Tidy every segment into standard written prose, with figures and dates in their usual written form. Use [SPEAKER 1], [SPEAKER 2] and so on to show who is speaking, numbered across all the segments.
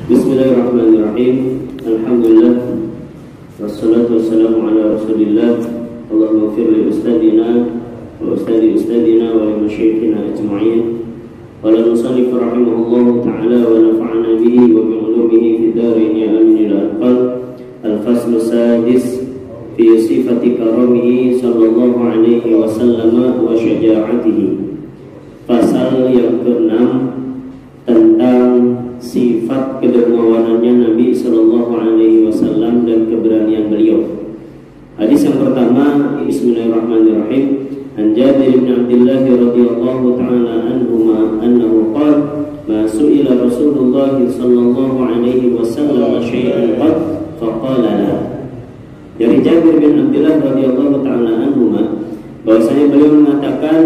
[SPEAKER 1] Bismillahirrahmanirrahim. Alhamdulillah wassalatu wassalamu ala Rasulillah. Allahumma ighfir li ustadina wa ustadina wa li masyayikhina ajma'in. Qala al-musannif rahimahullahu ta'ala wa nafa'ana bihi wa bi 'ulumihi fid dharain ya amin ya rabbal. Al-faslu sadis fi sifati karamihi sallallahu alaihi wasallam wa syaja'atihi. Pasal yang ke-6 tentang sifat kedermawanannya Nabi Sallallahu Alaihi Wasallam dan keberanian beliau. Hadis yang pertama, Bismillahirrahmanirrahim. An Jabir bin Abdullah radhiyallahu taala anhuma annahu qala ma su'ila Rasulullah sallallahu alaihi wasallam syai'an qad faqala la. Dari Jabir bin Abdullah radhiyallahu taala anhuma bahwasanya beliau mengatakan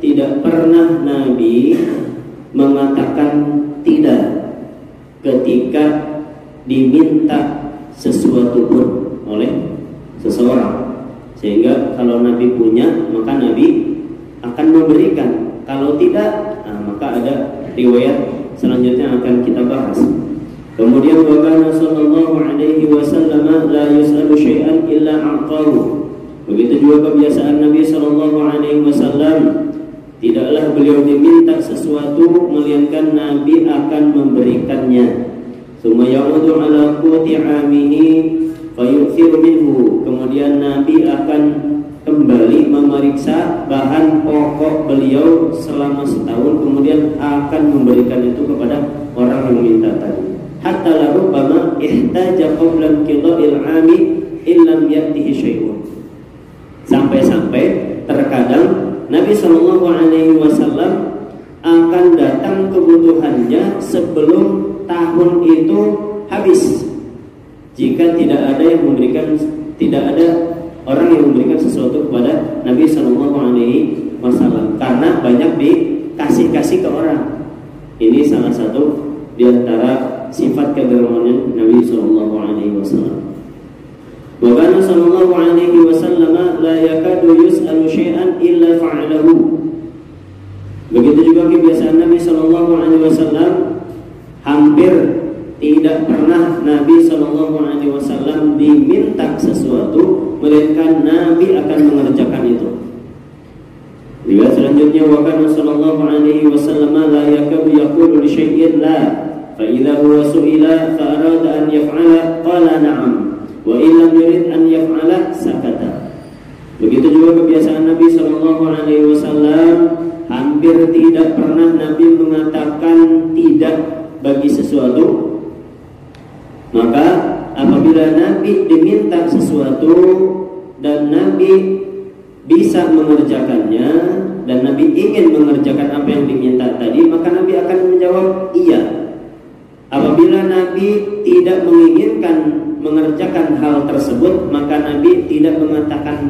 [SPEAKER 1] tidak pernah Nabi mengatakan tidak ketika diminta sesuatu pun oleh seseorang, sehingga kalau Nabi punya maka Nabi akan memberikan, kalau tidak maka ada riwayat selanjutnya akan kita bahas. Kemudian wa kana sallallahu alaihi wasallam la yus'alu syai'an illa a'tahu. Begitu juga kebiasaan Nabi sallallahu alaihi wasallam, tidaklah beliau diminta sesuatu melainkan Nabi akan memberikannya. Summa ya'udu ala quti 'amihi fayu'thir minhu. Kemudian Nabi akan kembali memeriksa bahan pokok beliau selama setahun, kemudian akan memberikan itu kepada orang yang minta tadi. Hatta la rubbama ihtaja qabla qida'il 'ami illam ya'tihi syai'un. Sampai-sampai terkadang Nabi Shallallahu Alaihi Wasallam akan datang kebutuhannya sebelum tahun itu habis. Jika tidak ada orang yang memberikan sesuatu kepada Nabi Shallallahu Alaihi Wasallam, karena banyak dikasih ke orang. Ini salah satu di antara sifat kedermawanan Nabi Shallallahu Alaihi Wasallam. Wa kana sallallahu alaihi wasallam la yakadu yus'alu syai'an illa fa'alahu. Begitu juga kebiasaan Nabi sallallahu alaihi wasallam, hampir tidak pernah Nabi sallallahu alaihi wasallam diminta sesuatu melainkan Nabi akan mengerjakan itu. Lihat selanjutnya, wa kana sallallahu alaihi wasallam la yakadu yaqulu li syai'in la fa idza huwa su'ila fa arada an yaf'ala qala na'am wa illam yurid an yaf'ala sakata. Begitu juga kebiasaan Nabi sallallahu alaihi wasallam, hampir tidak pernah Nabi mengatakan tidak bagi sesuatu. Maka apabila Nabi diminta sesuatu dan Nabi bisa mengerjakannya dan Nabi ingin mengerjakan apa yang diminta tadi, maka Nabi akan menjawab iya. Apabila Nabi tidak menginginkan mengerjakan hal tersebut, maka Nabi tidak mengatakan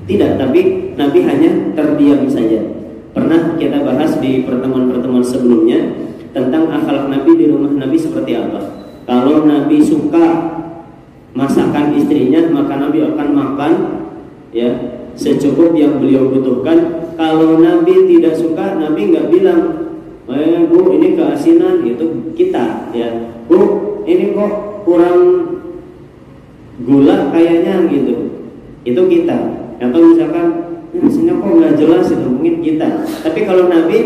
[SPEAKER 1] tidak, tapi Nabi hanya terdiam saja. Pernah kita bahas di pertemuan-pertemuan sebelumnya tentang akhlak Nabi di rumah Nabi seperti apa. Kalau Nabi suka masakan istrinya, maka Nabi akan makan ya secukup yang beliau butuhkan. Kalau Nabi tidak suka, Nabi nggak bilang, Bu ini keasinan, itu kita ya. Bu ini kok kurang gula kayaknya gitu, itu kita. Atau misalkan rasanya kok nggak jelas, itu mungkin kita. Tapi kalau Nabi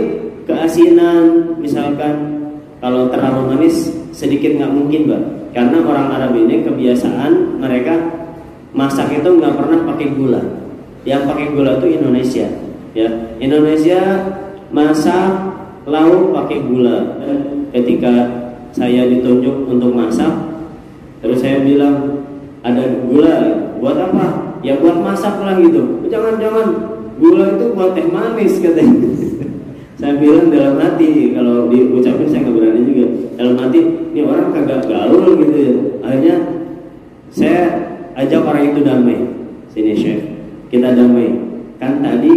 [SPEAKER 1] keasinan, misalkan kalau terlalu manis sedikit nggak mungkin, Mbak, karena orang Arab ini kebiasaan mereka masak itu nggak pernah pakai gula. Yang pakai gula itu Indonesia ya. Indonesia masak lauk pakai gula. Ketika saya ditunjuk untuk masak, terus saya bilang ada gula, buat apa? Ya buat masak lah gitu. Jangan gula itu buat teh manis katanya. Saya bilang dalam hati, kalau diucapin saya nggak berani juga. Dalam hati, ini orang kagak gaul gitu ya. Akhirnya saya ajak orang itu damai. Sini chef, kita damai. Kan tadi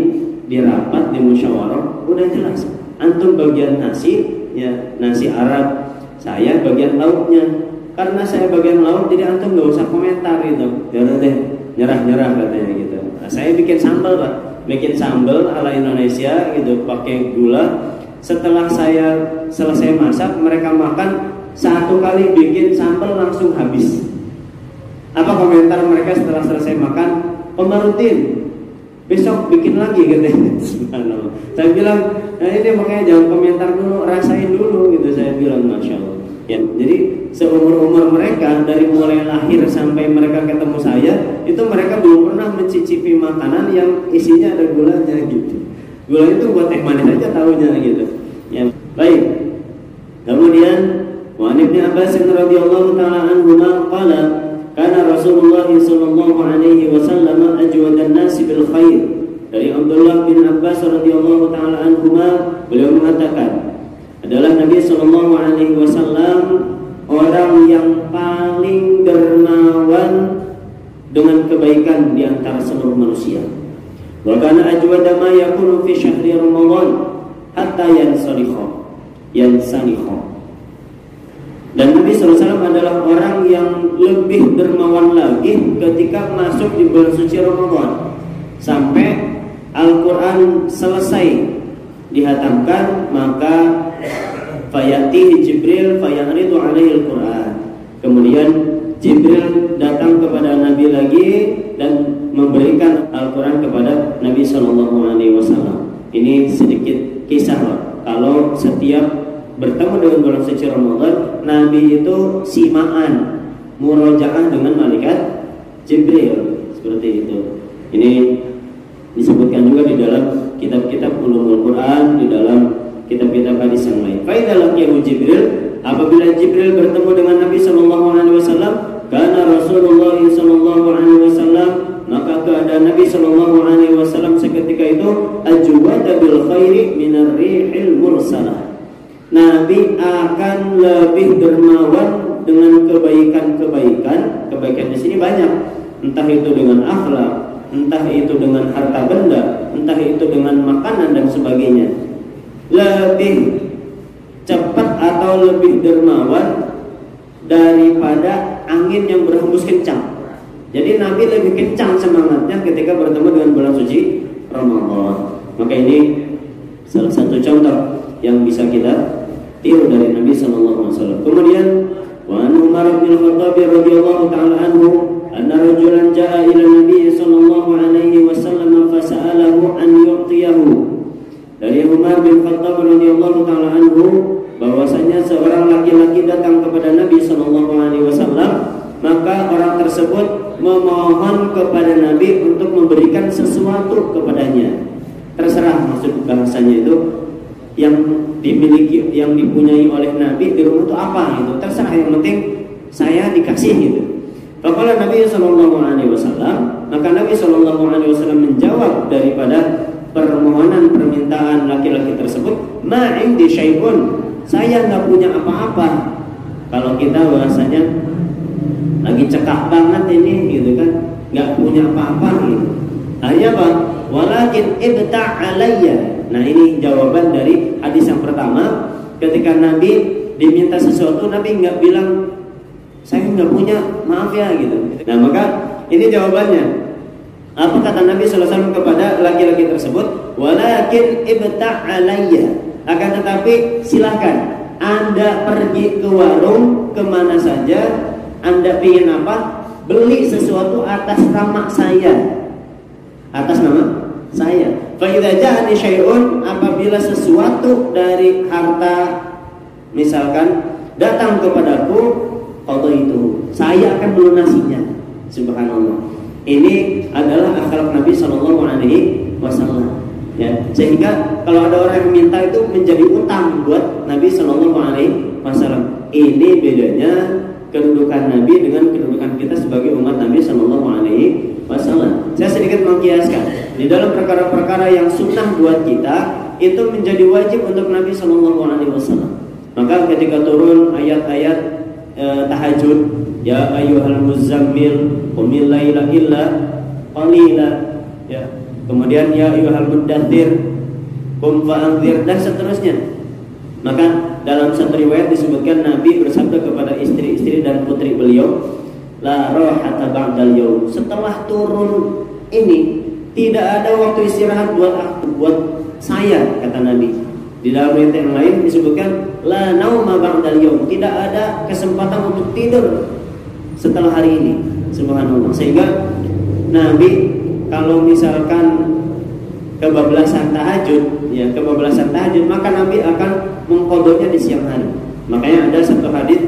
[SPEAKER 1] di rapat, di musyawarah udah jelas. Antum bagian nasi, ya nasi Arab. Saya bagian lauknya. Karena saya bagian lauk, jadi antum nggak usah komentar gitu. Jangan deh, nyerah katanya gitu. Nah, saya bikin sambal, Pak. Bikin sambal ala Indonesia gitu, pakai gula. Setelah saya selesai masak, mereka makan satu kali bikin sambal langsung habis. Apa komentar mereka setelah selesai makan? Rutin, besok bikin lagi katanya. Saya bilang, nah ini makanya jangan komentar dulu, rasain dulu gitu. Saya bilang, Masya Allah ya. Jadi seumur-umur mereka, dari mulai lahir sampai mereka ketemu saya, itu mereka belum pernah mencicipi makanan yang isinya ada gulanya gitu. Gula itu buat teh manis aja tahunya gitu ya. Baik. Kemudian wa Ibnu Abbas radhiyallahu ta'ala anhu qala kana Rasulullah sallallahu alaihi wasallam ajwadan nasi bil khair. Dari Abdullah bin Abbas radhiyallahu taala anhuma, beliau mengatakan, adalah Nabi sallallahu alaihi wasallam orang yang paling dermawan dengan kebaikan di antara seluruh manusia. Wa kana ajwada ma yakunu fi syahri Ramadan hatta yansalikha. Dan Nabi SAW adalah orang yang lebih dermawan lagi ketika masuk di bulan suci Ramadan. Sampai Al-Quran selesai dihatamkan, maka fayatihi Jibril fayaridu alaihi Al-Quran. Kemudian Jibril datang kepada Nabi lagi dan memberikan Al-Quran kepada Nabi SAW. Ini sedikit kisah loh. Kalau setiap bertemu dengan bulan suci Ramadan, Nabi itu simaan murojaah dengan malaikat Jibril, seperti itu. Ini disebutkan juga di dalam kitab-kitab ulumul Quran, di dalam kitab-kitab hadis yang lain. Fa idza laqiyahu Jibril, apabila Jibril bertemu dengan Nabi sallallahu alaihi wasallam, kana Rasulullah sallallahu alaihi wasallam, maka keadaan Nabi sallallahu alaihi wasallam seketika itu ajwada bil khairi minar rihil mursalah. Nabi akan lebih dermawan dengan kebaikan. Kebaikan di sini banyak, entah itu dengan akhlak, entah itu dengan harta benda, entah itu dengan makanan dan sebagainya. Lebih cepat atau lebih dermawan daripada angin yang berhembus kencang. Jadi Nabi lebih kencang semangatnya ketika bertemu dengan bulan suci Ramadan. Maka ini salah satu contoh yang bisa kita tiru dari Nabi sallallahu alaihi wasallam. Kemudian wa Umar bin Khattab radhiyallahu taala anhu anna rajulan jaa ila Nabi sallallahu alaihi wasallam fa sa'alahu an yu'tiyahu. Dari Umar bin Khattab radhiyallahu taala anhu bahwasanya seorang laki-laki datang kepada Nabi sallallahu alaihi wasallam, maka orang tersebut memohon kepada Nabi untuk memberikan sesuatu kepadanya. Terserah maksud bahasanya itu yang dimiliki, yang dipunyai oleh Nabi di rumah itu apa gitu. Terserah, yang penting saya dikasih gitu. Faqala Nabi sallallahu alaihi wasallam, maka Nabi sallallahu alaihi wasallam menjawab daripada permohonan permintaan laki-laki tersebut, ma indi syai'un, saya enggak punya apa-apa. Kalau kita bahasanya lagi cekak banget ini gitu kan, enggak punya apa-apa gitu. Hanya apa? Walakin ibta' alayya. Nah ini jawaban dari hadis yang pertama. Ketika Nabi diminta sesuatu, Nabi nggak bilang saya nggak punya, maaf ya gitu. Nah maka ini jawabannya. Apa kata Nabi SAW kepada laki-laki tersebut? Walakin ibta' alayya. Akan tetapi silakan Anda pergi ke warung kemana saja, Anda ingin apa, beli sesuatu atas nama saya. Atas nama saya. Fa idza ja'ani syai'un, apabila sesuatu dari harta misalkan datang kepadaku, qadaitu, saya akan melunasinya. Subhanallah. Ini adalah akhlak Nabi sallallahu alaihi wasallam. Ya, sehingga kalau ada orang yang minta itu menjadi utang buat Nabi sallallahu alaihi wasallam. Ini bedanya kedudukan Nabi dengan kedudukan kita sebagai umat Nabi sallallahu alaihi wasallam. Saya sedikit mengkiaskan. Di dalam perkara-perkara yang sunnah buat kita, itu menjadi wajib untuk Nabi sallallahu alaihi wasallam. Maka ketika turun ayat-ayat tahajud, ya ayyuhal muzammil qumil laila illa qalila, ya. Kemudian ya ayyuhal muddathir qum fa'anzir, dan seterusnya. Maka dalam satu riwayat disebutkan Nabi bersabda kepada istri-istri dan putri beliau, la rahata ba'dal yaum. Setelah turun ini tidak ada waktu istirahat buat saya, kata Nabi. Di dalam ayat yang lain disebutkan la nauma ba'dal yaum, tidak ada kesempatan untuk tidur setelah hari ini. Subhanallah. Sehingga Nabi kalau misalkan kebablasan tahajud, ya kebablasan tahajud, maka Nabi akan mengqadanya di siang hari. Makanya ada satu hadis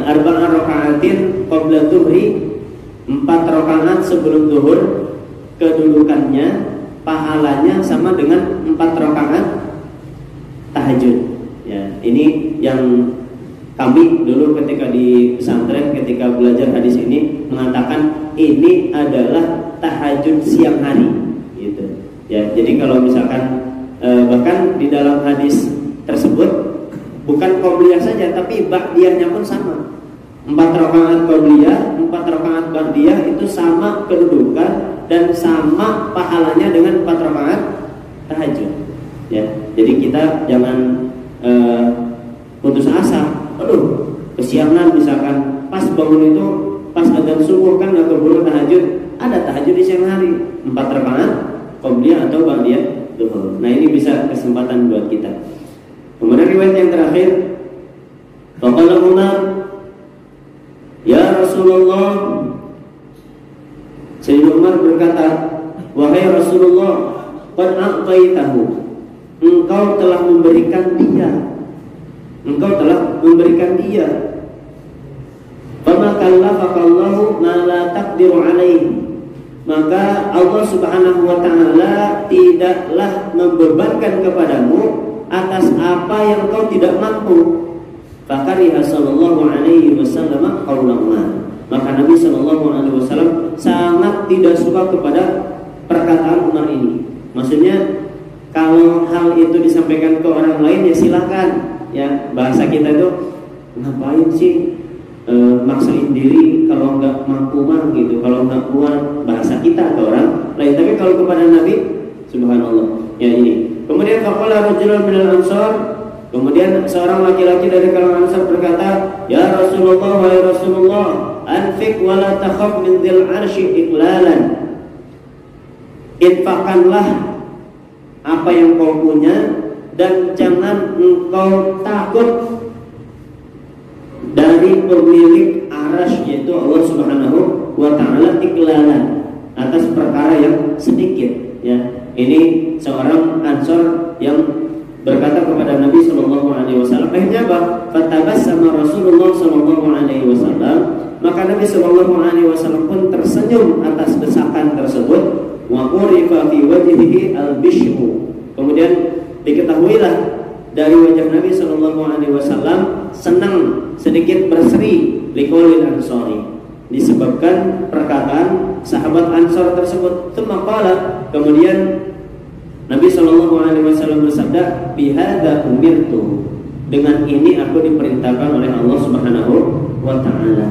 [SPEAKER 1] arba'an raka'atin qabla dhuhri, 4 rakaat sebelum zuhur, kedudukannya pahalanya sama dengan 4 rakaat tahajud. Ya, ini yang kami dulu ketika di pesantren, ketika belajar hadis ini mengatakan ini adalah tahajud siang hari, gitu. Ya, jadi kalau misalkan bahkan di dalam hadis tersebut bukan qobliyah saja, tapi ba'diyahnya pun sama. 4 rakaat qobliyah, 4 rakaat ba'diyah itu sama kedudukan dan sama pahalanya dengan 4 rakaat tahajud. Ya, jadi kita jangan putus asa. Aduh, kesiangan misalkan pas bangun itu pas adzan subuh kan nggak keburu tahajud. Ada tahajud di siang hari, 4 rakaat qobliyah atau ba'diyah zuhur. Nah, ini bisa kesempatan buat kita. Kemudian riwayat yang terakhir, faqala Umar, ya Rasulullah, Sayyidina Umar berkata, wahai Rasulullah, qad a'taitahu, engkau telah memberikan dia, engkau telah memberikan dia. Fama kallafaqallahu ma la taqdiru alaihi, maka Allah Subhanahu wa ta'ala tidaklah membebankan kepadamu atas apa yang kau tidak mampu. Fakariha sallallahu alaihi wasallam qaulahuma, maka Nabi sallallahu alaihi wasallam sangat tidak suka kepada perkataan Umar ini. Maksudnya kalau hal itu disampaikan ke orang lain ya silakan, ya bahasa kita itu ngapain sih maksain diri kalau nggak mampu mah gitu, kalau nggak kuat, bahasa kita ke orang lain. Tapi kalau kepada Nabi, subhanallah, ya ini. Kemudian faqala rajulun minal ansar, kemudian seorang laki-laki dari kalangan Ansar berkata, ya Rasulullah, wahai Rasulullah, anfiq wa la takhaf min dzil arsy iqlalan, infakkanlah apa yang kau punya dan jangan engkau takut dari pemilik arasy, yaitu Allah Subhanahu wa ta'ala, iqlalan, atas perkara yang sedikit. Ya, ini seorang Ansor yang berkata kepada Nabi Shallallahu Alaihi Wasallam. Akhirnya apa? Fatabassama Rasulullah Shallallahu Alaihi Wasallam, maka Nabi Shallallahu Alaihi Wasallam pun tersenyum atas desakan tersebut. Wa qurifa fi wajhihi al-bishru, kemudian diketahuilah dari wajah Nabi Shallallahu Alaihi Wasallam senang, sedikit berseri, liqaulil ansori, disebabkan perkataan sahabat Ansor tersebut. Tsumma kemudian Nabi Shallallahu Alaihi Wasallam bersabda, bihadza umirtu, dengan ini aku diperintahkan oleh Allah Subhanahu wa Ta'ala.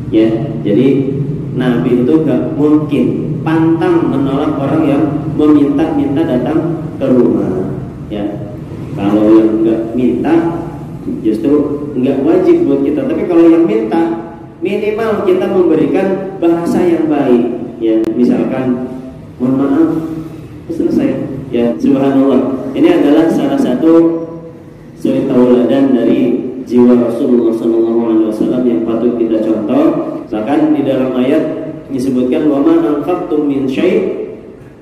[SPEAKER 1] Ya, jadi Nabi itu gak mungkin pantang menolak orang yang meminta-minta datang ke rumah. Ya, kalau yang gak minta justru nggak wajib buat kita. Tapi kalau yang minta, minimal kita memberikan bahasa yang baik. Ya, misalkan mohon maaf, selesai. Ya, subhanallah. Ini adalah salah satu suri tauladan dari jiwa Rasulullah SAW yang patut kita contoh. Bahkan di dalam ayat disebutkan wa ma anfaqtum min syai'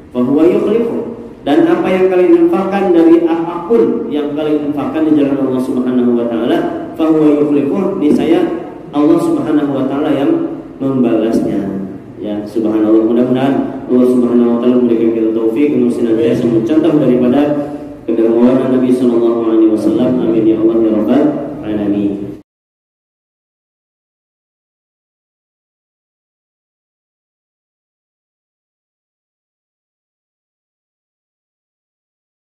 [SPEAKER 1] fa huwa yukhlifu, dan apa yang kalian infakkan dari apapun yang kalian infakkan di jalan Allah Subhanahu wa taala, fa huwa yukhlifu, niscaya Allah Subhanahu wa taala yang membalasnya. Ya, subhanallah. Mudah-mudahan Allah Subhanahu wa taala memberikan kita taufik untuk senantiasa mencontoh daripada kedermawanan Nabi sallallahu alaihi wasallam.